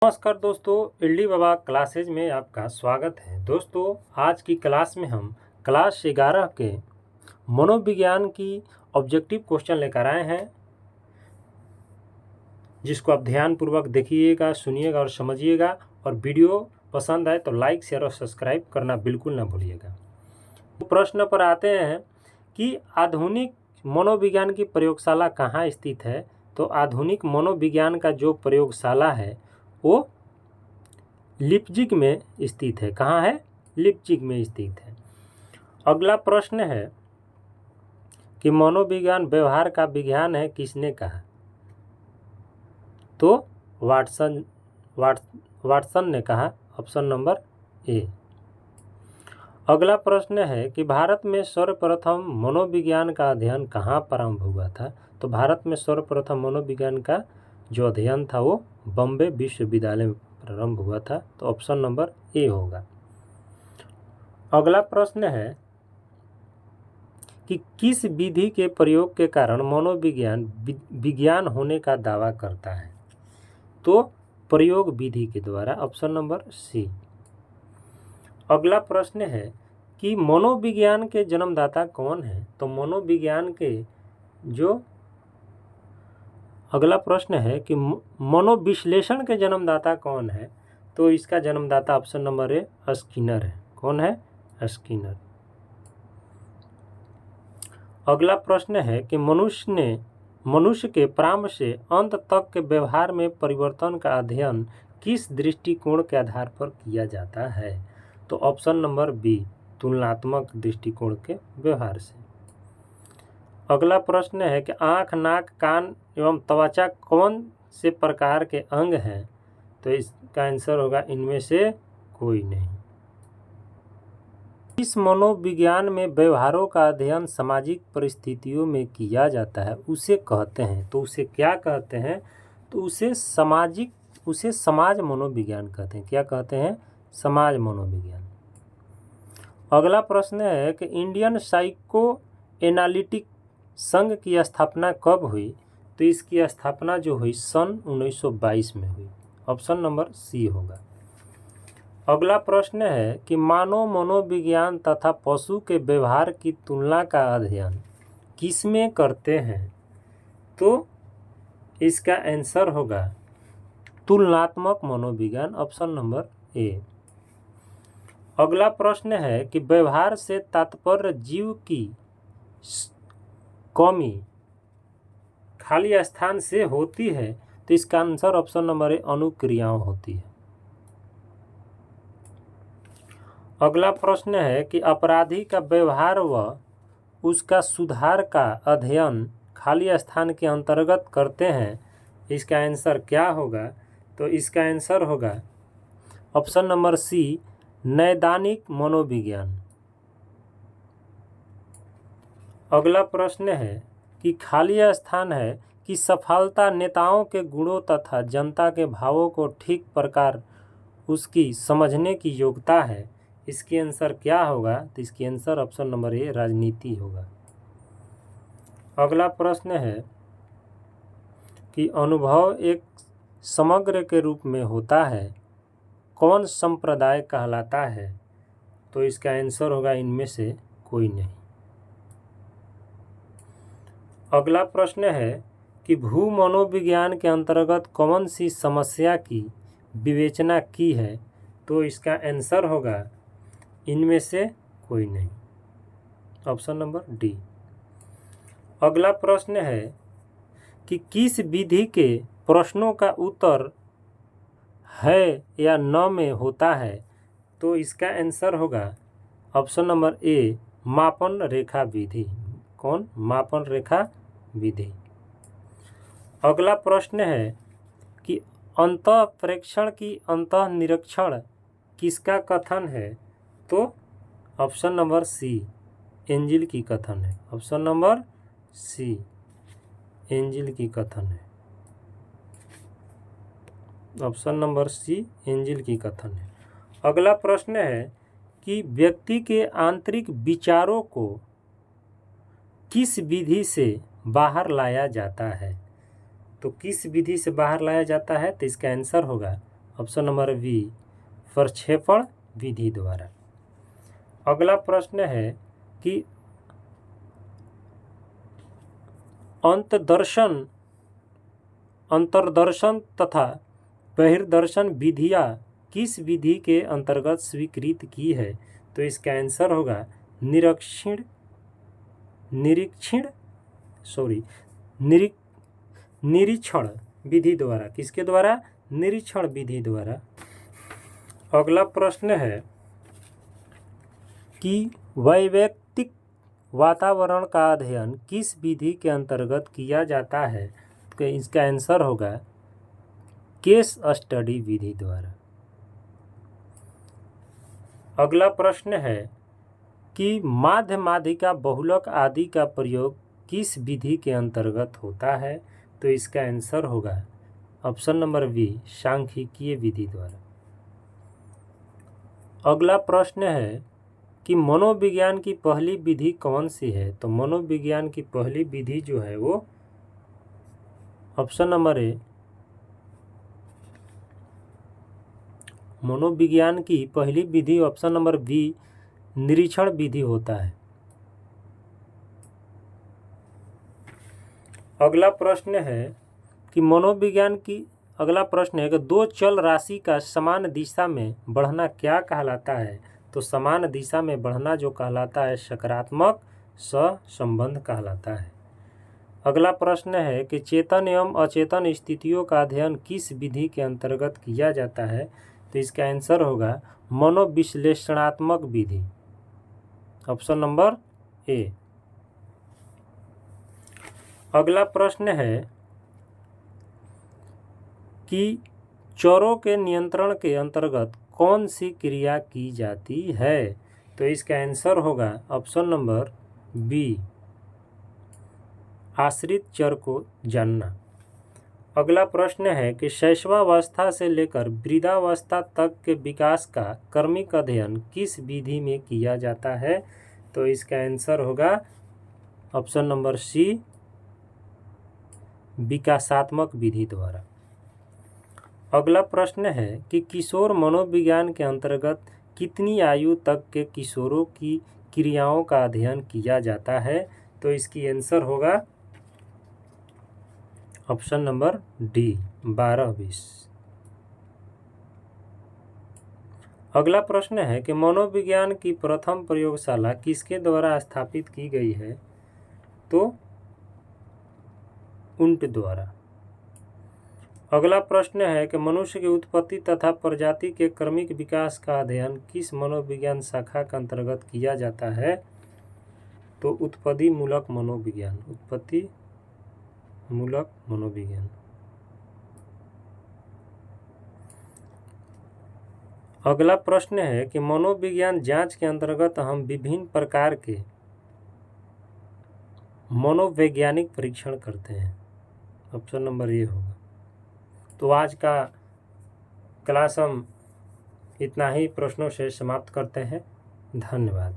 नमस्कार दोस्तों, एलडी बाबा क्लासेज में आपका स्वागत है। दोस्तों, आज की क्लास में हम क्लास 11 के मनोविज्ञान की ऑब्जेक्टिव क्वेश्चन लेकर आए हैं, जिसको आप ध्यानपूर्वक देखिएगा, सुनिएगा और समझिएगा। और वीडियो पसंद आए तो लाइक, शेयर और सब्सक्राइब करना बिल्कुल ना भूलिएगा। तो प्रश्न पर आते हैं कि आधुनिक मनोविज्ञान की प्रयोगशाला कहाँ स्थित है। तो आधुनिक मनोविज्ञान का जो प्रयोगशाला है वो लिप्जिग में स्थित है। कहाँ है? लिप्जिग में स्थित है। अगला प्रश्न है कि मनोविज्ञान व्यवहार का विज्ञान है, किसने कहा? तो वाटसन ने कहा, ऑप्शन नंबर ए। अगला प्रश्न है कि भारत में सर्वप्रथम मनोविज्ञान का अध्ययन कहाँ प्रारंभ हुआ था। तो भारत में सर्वप्रथम मनोविज्ञान का जो अध्ययन था वो बॉम्बे विश्वविद्यालय में प्रारंभ हुआ था। तो ऑप्शन नंबर ए होगा। अगला प्रश्न है कि किस विधि के प्रयोग के कारण मनोविज्ञान विज्ञान होने का दावा करता है। तो प्रयोग विधि के द्वारा, ऑप्शन नंबर सी। अगला प्रश्न है कि मनोविज्ञान के जन्मदाता कौन है। तो मनोविज्ञान के जो अगला प्रश्न है कि मनोविश्लेषण के जन्मदाता कौन है। तो इसका जन्मदाता ऑप्शन नंबर ए स्किनर है। कौन है? स्किनर। अगला प्रश्न है कि मनुष्य के प्रारंभ से अंत तक के व्यवहार में परिवर्तन का अध्ययन किस दृष्टिकोण के आधार पर किया जाता है। तो ऑप्शन नंबर बी, तुलनात्मक दृष्टिकोण के व्यवहार से। अगला प्रश्न है कि आँख, नाक, कान एवं त्वचा कौन से प्रकार के अंग हैं। तो इसका आंसर होगा इनमें से कोई नहीं। इस मनोविज्ञान में व्यवहारों का अध्ययन सामाजिक परिस्थितियों में किया जाता है, उसे कहते हैं। तो उसे क्या कहते हैं? तो उसे समाज मनोविज्ञान कहते हैं। क्या कहते हैं? समाज मनोविज्ञान। अगला प्रश्न है कि इंडियन साइको एनालिटिक संघ की स्थापना कब हुई। तो इसकी स्थापना जो हुई सन 1922 में हुई। ऑप्शन नंबर सी होगा। अगला प्रश्न है कि मानव मनोविज्ञान तथा पशु के व्यवहार की तुलना का अध्ययन किसमें करते हैं। तो इसका आंसर होगा तुलनात्मक मनोविज्ञान, ऑप्शन नंबर ए। अगला प्रश्न है कि व्यवहार से तात्पर्य जीव की कमी खाली स्थान से होती है। तो इसका आंसर ऑप्शन नंबर ए अनुक्रियाओं होती है। अगला प्रश्न है कि अपराधी का व्यवहार व उसका सुधार का अध्ययन खाली स्थान के अंतर्गत करते हैं। इसका आंसर क्या होगा? तो इसका आंसर होगा ऑप्शन नंबर सी, नैदानिक मनोविज्ञान। अगला प्रश्न है कि खाली स्थान है कि सफलता नेताओं के गुणों तथा जनता के भावों को ठीक प्रकार उसकी समझने की योग्यता है। इसकी आंसर क्या होगा? तो इसकी आंसर ऑप्शन नंबर ए, राजनीति होगा। अगला प्रश्न है कि अनुभव एक समग्र के रूप में होता है, कौन संप्रदाय कहलाता है। तो इसका आंसर होगा इनमें से कोई नहीं। अगला प्रश्न है कि भू मनोविज्ञान के अंतर्गत कौन सी समस्या की विवेचना की है। तो इसका आंसर होगा इनमें से कोई नहीं, ऑप्शन नंबर डी। अगला प्रश्न है कि किस विधि के प्रश्नों का उत्तर है या न में होता है। तो इसका आंसर होगा ऑप्शन नंबर ए, मापन रेखा विधि। कौन? मापन रेखा विधि। अगला प्रश्न है कि अंतः प्रेक्षण की अंतः निरीक्षण किसका कथन है। तो ऑप्शन नंबर सी, एंजिल की कथन है। ऑप्शन नंबर सी, एंजिल की कथन है। ऑप्शन नंबर सी, एंजिल की कथन है। अगला प्रश्न है कि व्यक्ति के आंतरिक विचारों को किस विधि से बाहर लाया जाता है। तो किस विधि से बाहर लाया जाता है। तो इसका आंसर होगा ऑप्शन नंबर बी प्रक्षेपण विधि द्वारा। अगला प्रश्न है कि अंतर्दर्शन तथा बहिर्दर्शन विधियां किस विधि के अंतर्गत स्वीकृत की है? तो इसका आंसर होगा निरीक्षण विधि द्वारा। किसके द्वारा? निरीक्षण विधि द्वारा। अगला प्रश्न है कि वैयक्तिक वातावरण का अध्ययन किस विधि के अंतर्गत किया जाता है? तो इसका आंसर होगा केस स्टडी विधि द्वारा। अगला प्रश्न है कि माध्य माध्यिका बहुलक आदि का प्रयोग किस विधि के अंतर्गत होता है? तो इसका आंसर होगा ऑप्शन नंबर बी सांख्यिकीय विधि द्वारा। अगला प्रश्न है कि मनोविज्ञान की पहली विधि कौन सी है? तो मनोविज्ञान की पहली विधि जो है वो ऑप्शन नंबर ए मनोविज्ञान की पहली विधि ऑप्शन नंबर बी निरीक्षण विधि होता है। अगला प्रश्न है कि अगला प्रश्न है कि दो चल राशि का समान दिशा में बढ़ना क्या कहलाता है? तो समान दिशा में बढ़ना जो कहलाता है सकारात्मक सहसंबंध कहलाता है। अगला प्रश्न है कि चेतन एवं अचेतन स्थितियों का अध्ययन किस विधि के अंतर्गत किया जाता है? तो इसका आंसर होगा मनोविश्लेषणात्मक विधि, ऑप्शन नंबर ए। अगला प्रश्न है कि चरों के नियंत्रण के अंतर्गत कौन सी क्रिया की जाती है? तो इसका आंसर होगा ऑप्शन नंबर बी आश्रित चर को जानना। अगला प्रश्न है कि शैशवावस्था से लेकर वृद्धावस्था तक के विकास का क्रमिक अध्ययन किस विधि में किया जाता है? तो इसका आंसर होगा ऑप्शन नंबर सी विकासात्मक विधि द्वारा। अगला प्रश्न है कि किशोर मनोविज्ञान के अंतर्गत कितनी आयु तक के किशोरों की क्रियाओं का अध्ययन किया जाता है? तो इसकी आंसर होगा ऑप्शन नंबर डी 12-20। अगला प्रश्न है कि मनोविज्ञान की प्रथम प्रयोगशाला किसके द्वारा स्थापित की गई है? तो उन्ट द्वारा। अगला प्रश्न है कि मनुष्य की उत्पत्ति तथा प्रजाति के क्रमिक विकास का अध्ययन किस मनोविज्ञान शाखा के अंतर्गत किया जाता है? तो उत्पत्ति मूलक मनोविज्ञान। अगला प्रश्न है कि मनोविज्ञान जांच के अंतर्गत हम विभिन्न प्रकार के मनोवैज्ञानिक परीक्षण करते हैं, ऑप्शन नंबर ए होगा। तो आज का क्लास हम इतना ही प्रश्नों से समाप्त करते हैं। धन्यवाद।